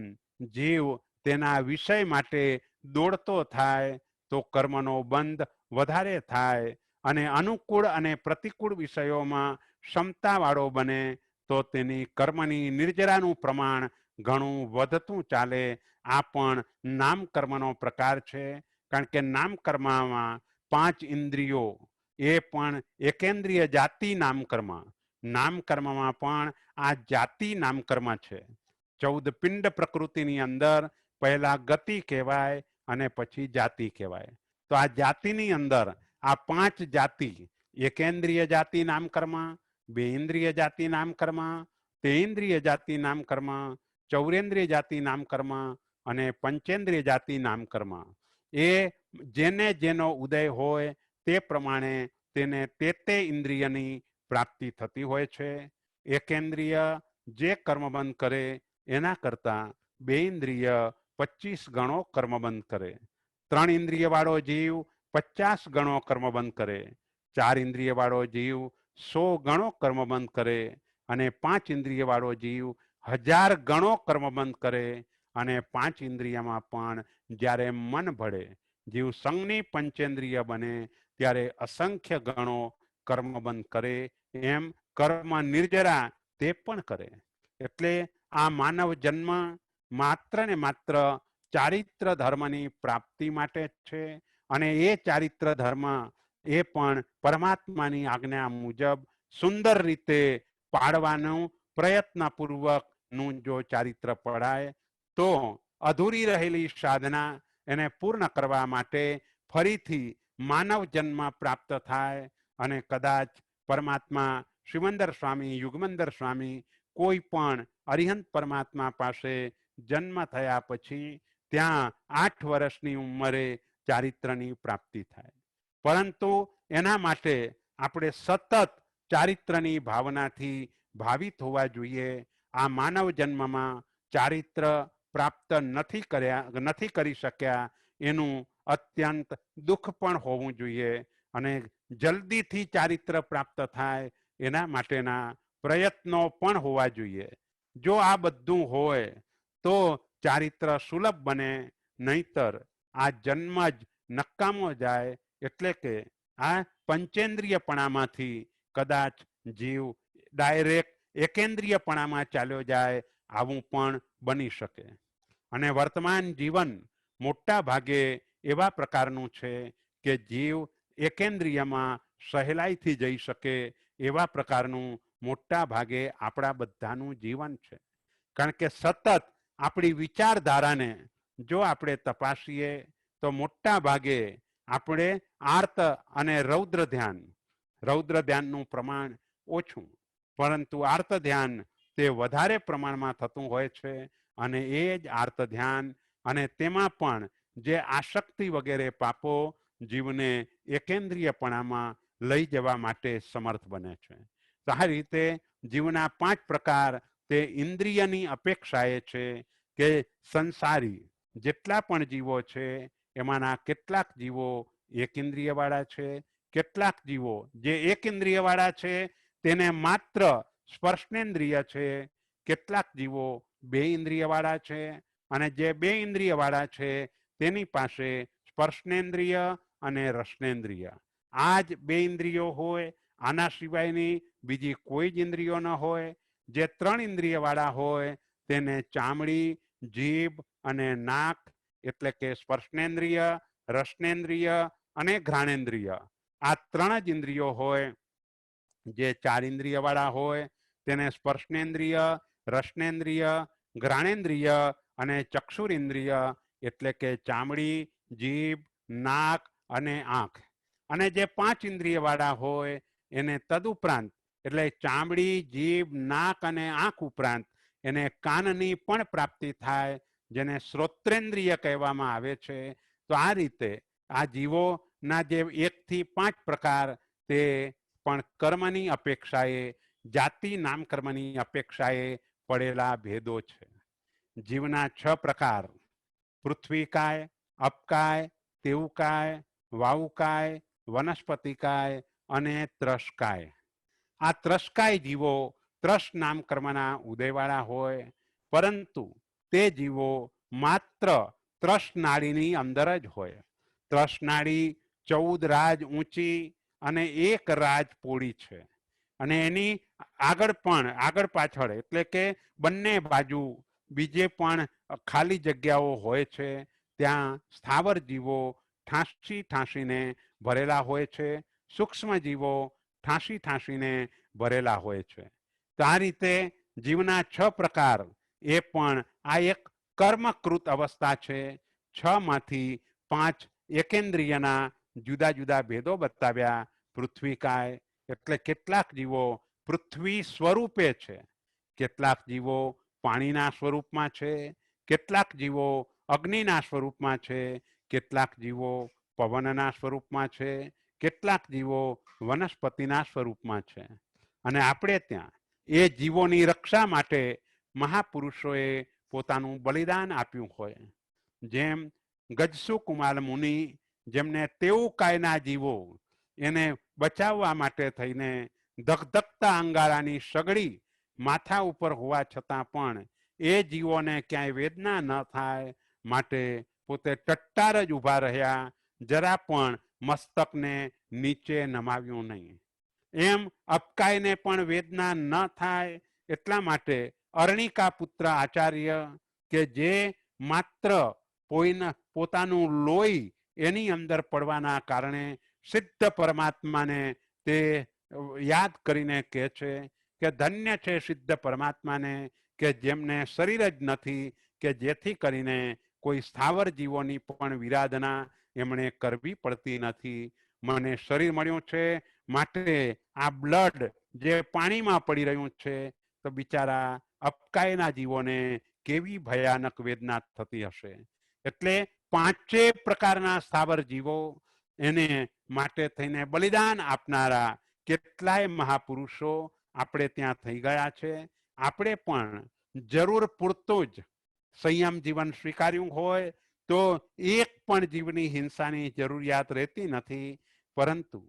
જીવ તેના વિષય માટે દોડતો થાય તો કર્મનો બંધ વધારે થાય અને અનુકૂળ અને પ્રતિકૂળ વિષયોમાં ક્ષમતાવાળો બને તો તેની કર્મની નિર્જરાનું પ્રમાણ ઘણું વધતું ચાલે. આ પણ નામ કર્મનો પ્રકાર છે. કારણ કે નામ કર્મમાં 5 ઇન્દ્રિયો એ પણ એકેન્દ્રિય જાતિ નામ કર્મ. નામ કર્મમાં પણ આ જાતિ નામ કર્મ છે. 14 પિંડ પ્રકૃતિની અંદર પહેલા ગતિ કહેવાય અને પછી જાતિ કહેવાય. તો આ જાતિની અંદર આ 5 જાતિ, એકેન્દ્રિય જાતિ નામ કર્મ, 2 ઇન્દ્રિય જાતિ નામ કર્મ, 3 ઇન્દ્રિય જાતિ નામ કર્મ, 4 જાતિ નામ કર્મ અને 5 જાતિ નામ કર્મ. એ જેને જેનો ઉદય હોય તે પ્રમાણે તેને તે ઇન્દ્રિયની પ્રાપ્તિ થતી હોય છે. એકેન્દ્રિય જે કર્મબંધ કરે એના કરતા 2 ઇન્દ્રિય 25 ગણો કર્મબંધ કરે. 3 ઇન્દ્રિય વાળો જીવ 50 ગણો કર્મબંધ કરે. 4 ઇન્દ્રિય વાળો જીવ 100 ગણો કર્મબંધ કરે અને 5 ઇન્દ્રિય વાળો જીવ 1000 ગણો કર્મબંધ કરે. અને 5 ઇન્દ્રિયમાં પણ જ્યારે મન ભળે, જીવ સંગની પંચેન્દ્રિય બને ત્યારે અસંખ્ય ગણો કર્મબંધ કરે. એમ કર્મ નિર્જરા તે પણ કરે. એટલે આ માનવ જન્મ માત્ર ને માત્ર ચારિત્ર ધર્મની પ્રાપ્તિ માટે છે. અને એ ચારિત્ર ધર્મ એ પણ પરમાત્માની આજ્ઞા મુજબ સુંદર રીતે પાડવાનું પ્રયત્નપૂર્વકનું જો ચારિત્ર પડાય તો અધૂરી રહેલી સાધના એને પૂર્ણ કરવા માટે ફરીથી માનવ જન્મ પ્રાપ્ત થાય. અને કદાચ પરમાત્મા શ્રીમંદર સ્વામી, યુગમંદર સ્વામી કોઈ પણ અરિહંત પરમાત્મા પાસે જન્મ થયા પછી ત્યાં 8 વર્ષની ઉંમરે ચારિત્રની પ્રાપ્તિ થાય. પરંતુ એના માટે આપણે સતત ચારિત્રની ભાવનાથી ભાવિત હોવા જોઈએ. આ માનવ જન્મમાં ચારિત્ર પ્રાપ્ત નથી કરી શક્યા એનું અત્યંત દુઃખ પણ હોવું જોઈએ. અને જલ્દીથી ચારિત્ર પ્રાપ્ત થાય એના માટેના પ્રયત્નો પણ હોવા જોઈએ. જો આ બધું હોય તો ચારિત્ર સુલભ બને, નહીતર આ જન્મ જ નકામો જાય. એટલે કે આ પંચેન્દ્રિયપણામાંથી કદાચ જીવ ડાયરેક્ટ એકેન્દ્રિયપણામાં ચાલ્યો જાય, આવું પણ બની શકે. અને વર્તમાન જીવન મોટા ભાગે એવા પ્રકારનું છે કે જીવ એકેન્દ્રિયમાં સહેલાઈથી જઈ શકે એવા પ્રકારનું મોટા ભાગે આપણા બધાનું જીવન છે. કારણ કે સતત આપણી વિચારધારાને જો આપણે તપાસીએ તો મોટા ભાગે આપણે આર્ત અને રૌદ્ર ધ્યાનનું પ્રમાણ ઓછું, પરંતુ આર્ત ધ્યાન તે વધારે પ્રમાણમાં થતું હોય છે. અને એ જ આર્ત ધ્યાન અને તેમાં પણ જે આસક્તિ વગેરે પાપો જીવને એકેન્દ્રિયપણામાં લઈ જવા માટે સમર્થ બને છે. તો આ રીતે જીવના 5 પ્રકાર તે ઇન્દ્રિયની અપેક્ષાએ છે કે સંસારી જેટલા પણ જીવો છે એમાંના કેટલાક જીવો એક ઇન્દ્રિયવાળા છે, કેટલાક જીવો જે એક ઇન્દ્રિયવાળા છે તેને માત્ર સ્પર્શનેન્દ્રિય છે, કેટલાક જીવો 2 ઇન્દ્રિયવાળા છે અને જે 2 ઇન્દ્રિયવાળા છે તેની પાસે સ્પર્શનેન્દ્રિય અને રસનેન્દ્રિય આ જ 2 ઇન્દ્રિયો હોય, આના સિવાયની બીજી કોઈ જ ઇન્દ્રિયો ન હોય. જે 3 ઇન્દ્રિયવાળા હોય તેને ચામડી, જીભ અને નાક એટલે કે સ્પર્શનેન્દ્રિય, રસનેન્દ્રિય અને ઘ્રાણેન્દ્રિય આ 3 જ ઇન્દ્રિયો હોય. જે 4 ઇન્દ્રિયવાળા હોય તેને સ્પર્શનેન્દ્રિય, રસનેન્દ્રિય, ઘ્રાણેન્દ્રિય અને ચક્ષુરેન્દ્રિય એટલે કે ચામડી, જીભ, નાક અને આંખ. અને જે 5 ઇન્દ્રિયવાળા હોય એને તદુપરાંત એટલે ચામડી, જીભ, નાક અને આંખ ઉપરાંત એને કાનની પણ પ્રાપ્તિ થાય જેને શ્રોત્રેન્દ્રિય કહેવામાં આવે છે. તો આ રીતે આ જીવોના જે 1 થી 5 પ્રકાર તે પણ કર્મની અપેક્ષાએ, જાતિ નામકર્મની અપેક્ષાએ પડેલા ભેદો છે. જીવના 6 પ્રકાર પૃથ્વીકાય, અપકાય, તેવુકાય, વાવુકાય, વનસ્પતિકાય અને ત્રસકાય. આ ત્રસકાય જીવો ત્રસ નામકર્મના ઉદયવાળા હોય, પરંતુ તે જીવો માત્ર ત્રસ નાડીની અંદર જ હોય. ત્રસ નાડી 14 રાજ ઊંચી અને 1 રાજ પોળી છે અને એની આગળ પાછળ એટલે કે બંને બાજુ બીજે પણ ખાલી જગ્યાઓ હોય છે. ત્યાં સ્થાવર જીવો ઠાંસીને ભરેલા હોય છે, સૂક્ષ્મ જીવો ઠાંસીને ભરેલા હોય છે. તો આ રીતે જીવના 6 પ્રકાર એ પણ આ એક કર્મકૃત અવસ્થા છે. 6 માંથી 5 એકેન્દ્રિયના જુદા જુદા ભેદો બતાવ્યા. પૃથ્વીકાય એટલે કેટલાક જીવો પૃથ્વી સ્વરૂપે છે, કેટલાક જીવો પાણીના સ્વરૂપમાં છે, કેટલાક જીવો અગ્નિના સ્વરૂપમાં છે, કેટલાક જીવો પવનના સ્વરૂપમાં છે, કેટલાક જીવો વનસ્પતિના સ્વરૂપમાં છે. અને આપણે ત્યાં એ જીવોની રક્ષા માટે મહાપુરુષોએ પોતાનું બલિદાન આપ્યું હોય. જેમ ગજસુ કુમાર મુનિ જેમને તેવુકાયના જીવો એને બચાવવા માટે થઈને ધગધગતા અંગારાની સગડી માથા ઉપર હોવા છતાં પણ એ જીવોને ક્યાંય વેદના ન થાય માટે પોતે ટટ્ટાર જ ઊભા રહ્યા, જરા પણ મસ્તકને નીચે નમાવ્યું નહીં. એમ અપકાયને પણ વેદના ન થાય એટલા માટે અર્ણિકા પુત્ર આચાર્ય કે જે માત્ર પોતાનું લોહી એની અંદર પડવાના કારણે સિદ્ધ પરમાત્માને તે યાદ કરીને કહે છે કે ધન્ય છે સિદ્ધ પરમાત્માને કે જેમને શરીર જ નથી કે જેથી કરીને કોઈ સ્થાવર જીવોની પણ વિરાધના એમણે કરવી પડતી નથી. મને શરીર મળ્યું છે માટે આ બ્લડ જે પાણીમાં પડી રહ્યું છે તો બિચારા અપકાયના જીવોને કેવી ભયાનક વેદના થતી હશે. એટલે 5 પ્રકારના સ્થાવર જીવો એને માટે થઈને બલિદાન આપનારા કેટલાય મહાપુરુષો આપણે ત્યાં થઈ ગયા છે. આપણે પણ જરૂર પૂરતું જ સંયમ જીવન સ્વીકાર્યું હોય તો એક પણ જીવની હિંસાની જરૂરિયાત રહેતી નથી, પરંતુ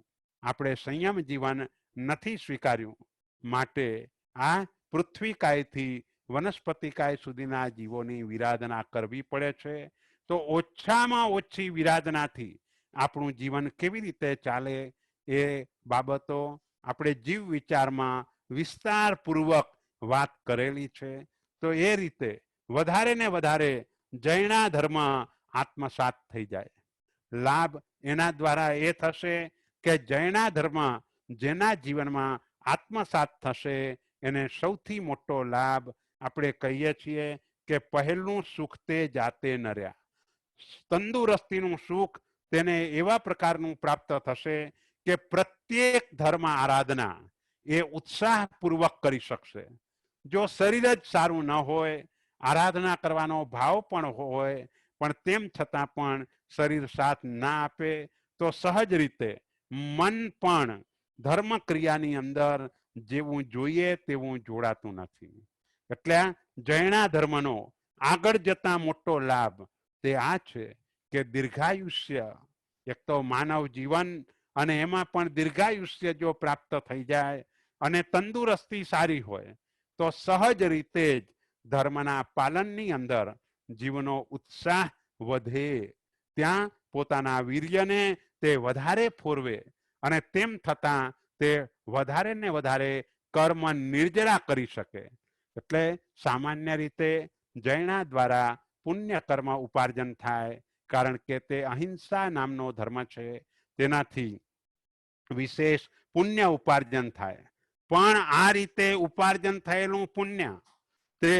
આપણે સંયમ જીવન નથી સ્વીકાર્યું માટે આ પૃથ્વીકાયથી વનસ્પતિકાય સુધીના જીવોની વિરાધના કરવી પડે છે. તો ઓછામાં ઓછી વિરાધનાથી આપણું જીવન કેવી રીતે ચાલે એ બાબતો આપણે જીવ વિચારમાં વિસ્તારપૂર્વક વાત કરેલી છે. તો એ રીતે વધારે ને વધારે જૈના ધર્મ આત્મસાત થઈ જાય. લાભ એના દ્વારા એ થશે કે જૈના ધર્મ જેના જીવનમાં આત્મસાત થશે એને સૌથી મોટો લાભ આપણે કહીએ છીએ કે પહેલું સુખ તે જાતે નર્યા. તંદુરસ્તીનું સુખ તેને એવા પ્રકારનું પ્રાપ્ત થશે કે પ્રત્યેક ધર્મ આરાધના એ ઉત્સાહપૂર્વક કરી શકશે. જો શરીર જ સારું ન હોય, આરાધના કરવાનો ભાવ પણ હોય પણ તેમ છતાં પણ શરીર સાથ ના આપે તો સહજ રીતે મન પણ ધર્મ ક્રિયાની અંદર જેવું જોઈએ તેવું જોડાતું નથી. એટલે જૈના ધર્મનો આગળ જતા મોટો લાભ તે આ છે કે દીર્ઘાયુષ્ય, એક તો માનવ જીવન અને એમાં પણ દીર્ઘાયુષ્ય જો પ્રાપ્ત થઈ જાય અને તંદુરસ્તી સારી હોય તો સહજ રીતે જ ધર્મના પાલનની અંદર જીવનો ઉત્સાહ વધે, ત્યાં પોતાના વીર્યને તે વધારે ફોરવે અને તેમ થતાં તે વધારે ને વધારે કર્મ નિર્જરા કરી શકે. એટલે સામાન્ય રીતે જૈના દ્વારા પુણ્ય કર્મ ઉપાર્જન થાય, કારણ કે તે અહિંસા નામનો ધર્મ છે, તેનાથી વિશેષ પુણ્ય ઉપાર્જન થાય. પણ આ રીતે ઉપાર્જન થયેલું પુણ્ય તે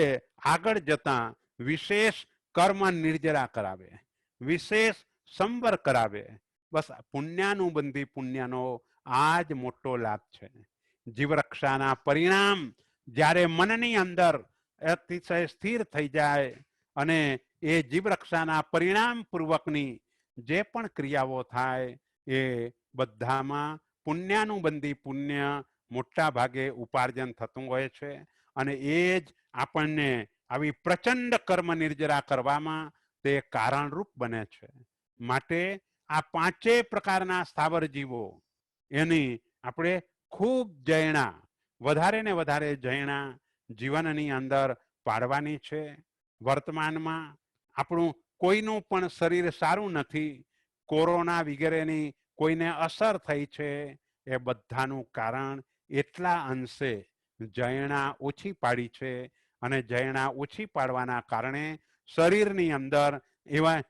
આગળ જતા વિશેષ કર્મ નિર્જરા કરાવે, વિશેષ સંવર કરાવે. બસ પુણ્યાનુબંધી પુણ્યનો આ જ મોટો લાભ છે. જીવરક્ષાના પરિણામ જ્યારે મનની અંદર અતિશય સ્થિર થઈ જાય અને એ જીવરક્ષાના પરિણામ પૂર્વકની જે પણ ક્રિયાઓ થાય એ બધામાં પુણ્યાનુબંધી પુણ્ય મોટા ભાગે ઉપાર્જન થતું હોય છે અને એ જ આપણને આવી પ્રચંડ કર્મ નિર્જરા કરવામાં તે કારણરૂપ બને છે. માટે આ પાંચેય પ્રકારના સ્થાવર જીવો એની આપણે ખૂબ જૈણા, વધારે ને વધારે જૈણા જીવનની અંદર પાડવાની છે. વર્તમાનમાં આપણું કોઈનું પણ શરીર સારું નથી, કોરોના વગેરેની કોઈને અસર થઈ છે, એ બધાનું કારણ એટલા અંશે જૈણા ઓછી પાડી છે અને જૈણા ઓછી પાડવાના કારણે શરીરની અંદર એવા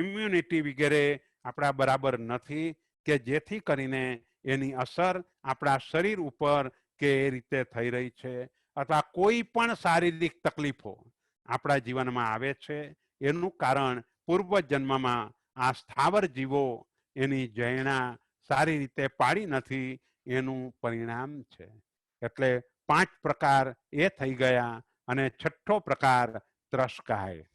ઇમ્યુનિટી વગેરે આપણા બરાબર નથી કે જેથી કરીને એની અસર આપણા શરીર ઉપર કે એ રીતે થઈ રહી છે, અથવા કોઈ પણ શારીરિક તકલીફો આપણા જીવનમાં આવે છે. એનું કારણ પૂર્વ જન્મમાં આ સ્થાવર જીવો એની જૈણા સારી રીતે પાડી નથી, એનું પરિણામ છે. એટલે 5 પ્રકાર એ થઈ ગયા અને છઠ્ઠો પ્રકાર ત્રસ્કાય.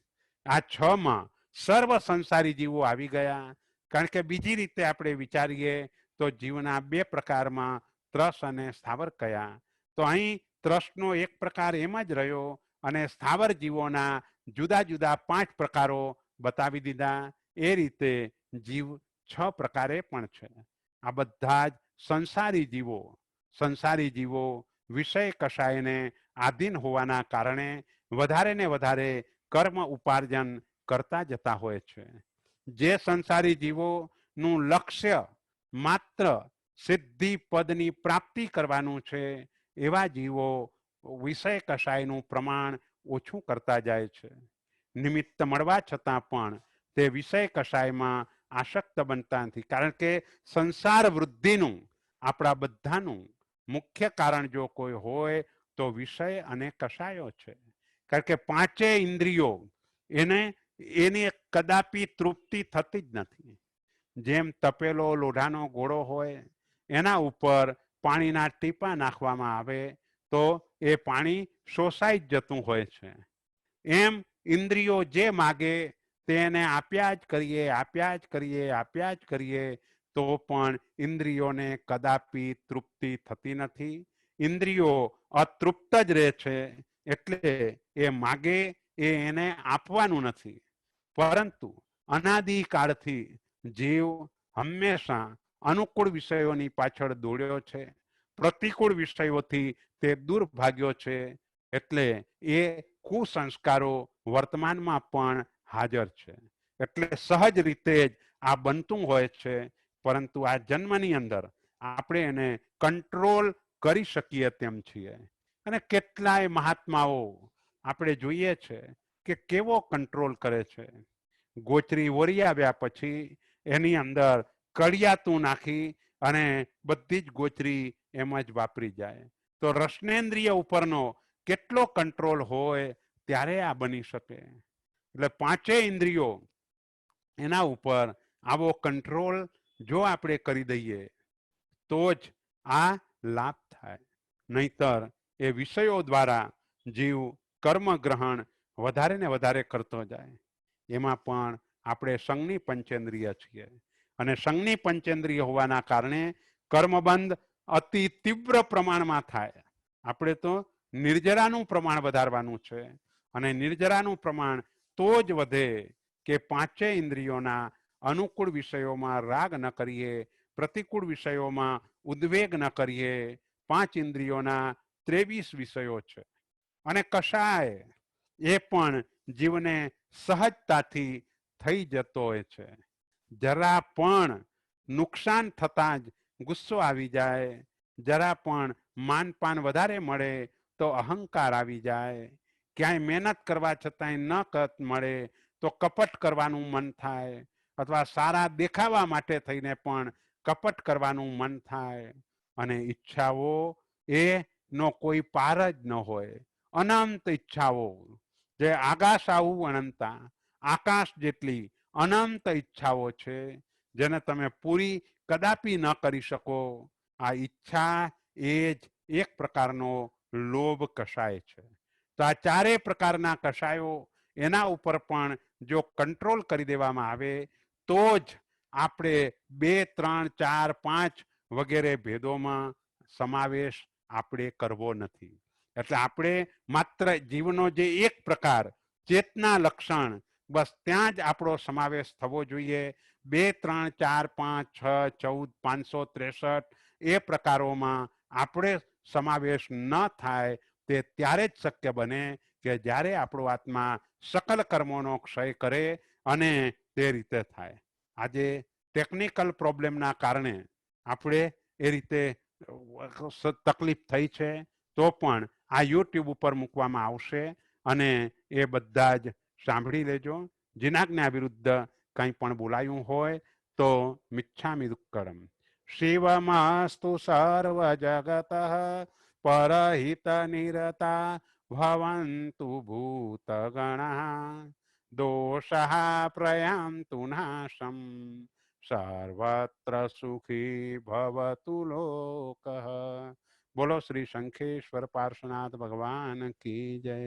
આ 6 માં સર્વ સંસારી જીવો આવી ગયા, કારણ કે બીજી રીતે આપણે વિચારીએ તો જીવના 2 પ્રકારમાં ત્રસ અને સ્થાવર કયા. તો અહીં ત્રસનો એક પ્રકાર એમ જ રહ્યો અને સ્થાવર જીવોના જુદા જુદા 5 પ્રકારો બતાવી દીધા. એ રીતે જીવ 6 પ્રકારે પણ છે. આ બધા જ સંસારી જીવો વિષય કષાયને આધીન હોવાના કારણે વધારે ને વધારે કર્મ ઉપાર્જન કરતા જતા હોય છે. જે સંસારી જીવોનું લક્ષ્ય માત્ર સિદ્ધિ પદની પ્રાપ્તિ કરવાનું છે, એવા જીવો વિષય કષાયનું પ્રમાણ ઓછું કરતા જાય છે. નિમિત્ત મળવા છતાં પણ તે વિષય કષાયમાં આસક્ત બનતા નથી, કારણ કે સંસાર વૃદ્ધિનું આપણા બધાનું મુખ્ય કારણ જો કોઈ હોય તો વિષય અને કષાયો છે. કારણ કે 5 ઇન્દ્રિયો એની કદાપી તૃપ્તિ થતી જ નથી. જેમ તપેલો લોઢાનો ઘોડો હોય, એના ઉપર પાણીના ટીપા નાખવામાં આવે તો એ પાણી શોષાઈ જ જતું હોય છે. એમ ઇન્દ્રિયો જે માગે તેને આપ્યા જ કરીએ તો પણ ઇન્દ્રિયોને કદાપી તૃપ્તિ થતી નથી. ઇન્દ્રિયો અતૃપ્ત જ રહે છે, એટલે એ માગે એ એને આપવાનું નથી. પરંતુ અનાદિકાળથી જીવ હંમેશા અનુકૂળ વિષયોની પાછળ દોડ્યો છે, પ્રતિકૂળ વિષયોથી તે દૂર ભાગ્યો છે, એટલે એ કુસંસ્કારો વર્તમાનમાં પણ હાજર છે. એટલે સહજ રીતે જ આ બનતું હોય છે, પરંતુ આ જન્મની અંદર આપણે એને કંટ્રોલ કરી શકીએ તેમ છીએ. અને કેટલાય મહાત્માઓ આપણે જોઈએ છે કે કેવો કંટ્રોલ કરે છે. ગોચરી વરી આવ્યા પછી એની અંદર કડિયાતું નાખી અને બધી જ ગોચરી એમ જ વાપરી જાય. તો રસનેન્દ્રિય ઉપરનો કેટલો કંટ્રોલ હોય ત્યારે આ બની શકે. એટલે 5 ઇન્દ્રિયો એના ઉપર આવો કંટ્રોલ જો આપણે કરી દઈએ તો જ આ લાભ થાય. નહીતર એ વિષયો દ્વારા જીવ કર્મ ગ્રહણ વધારે ને વધારે કરતો જાય. એમાં પણ આપણે સંજ્ઞી પંચેન્દ્રિય છીએ અને સંજ્ઞી પંચેન્દ્રિય હોવાના કારણે કર્મબંધ અતિ તીવ્ર પ્રમાણમાં થાય. આપણે તો નિર્જરાનું પ્રમાણ વધારવાનું છે અને નિર્જરાનું પ્રમાણ તો જ વધે કે પાંચેય ઇન્દ્રિયોના અનુકૂળ વિષયોમાં રાગ ન કરીએ, પ્રતિકૂળ વિષયોમાં ઉદ્વેગ ન કરીએ. પાંચ ઇન્દ્રિયોના 23 વિષયો છે અને કશાય એ પણ જીવને સહજતાથી થઈ જતો હોય છે. જરા પણ નુકસાન થતા જ ગુસ્સો આવી જાય, જરા પણ માનપાન વધારે મળે તો અહંકાર આવી જાય, ક્યાંય મહેનત કરવા છતાંય ન મળે તો કપટ કરવાનું મન થાય, અથવા સારા દેખાવા માટે થઈને પણ કપટ કરવાનું મન થાય. અને ઈચ્છાઓ એનો કોઈ પાર જ ન હોય. અનંત ઈચ્છાઓ, જે આકાશ આવું અનંતા, આકાશ જેટલી અનંત ઈચ્છાઓ છે જેને તમે પૂરી કદાપી ન કરી શકો. આ ઈચ્છા એ જ એક પ્રકારનો લોભ કષાય છે. તો આ ચારે પ્રકારના કષાયો એના ઉપર પણ જો કંટ્રોલ કરી દેવામાં આવે તો જ આપણે 2, 3, 4, 5 વગેરે ભેદોમાં સમાવેશ આપણે કરવો નથી. એટલે આપણે માત્ર જીવનો જે એક પ્રકાર ચેતના લક્ષણ, બસ ત્યાં જ આપણો સમાવેશ થવો જોઈએ. 2, 3, 4, 5, 6, 14, 563 એ પ્રકારોમાં આપણે સમાવેશ ન થાય તે ત્યારે જ શક્ય બને કે જ્યારે આપણો આત્મા સકલ કર્મોનો ક્ષય કરે અને તે રીતે થાય. આજે ટેકનિકલ પ્રોબ્લેમના કારણે આપણે એ રીતે તકલીફ થઈ છે, તો પણ આ યુટ્યુબ ઉપર મૂકવામાં આવશે અને એ બધા જ સાંભળી લેજો. જીનાજ્ઞા વિરુદ્ધ કંઈ પણ બોલાયું હોય તો મિચ્છામિ દુક્કડમ. શિવમસ્તુ સર્વ જગત પરહિત નિરતા ભવન્તુ ભૂતગણા દોષઃ પ્રયાન્તુ નાશમ સર્વત્ર સુખી ભવતુ લોકઃ. બોલો શ્રી શંખેશ્વર પાર્શ્વનાથ ભગવાન કી જય.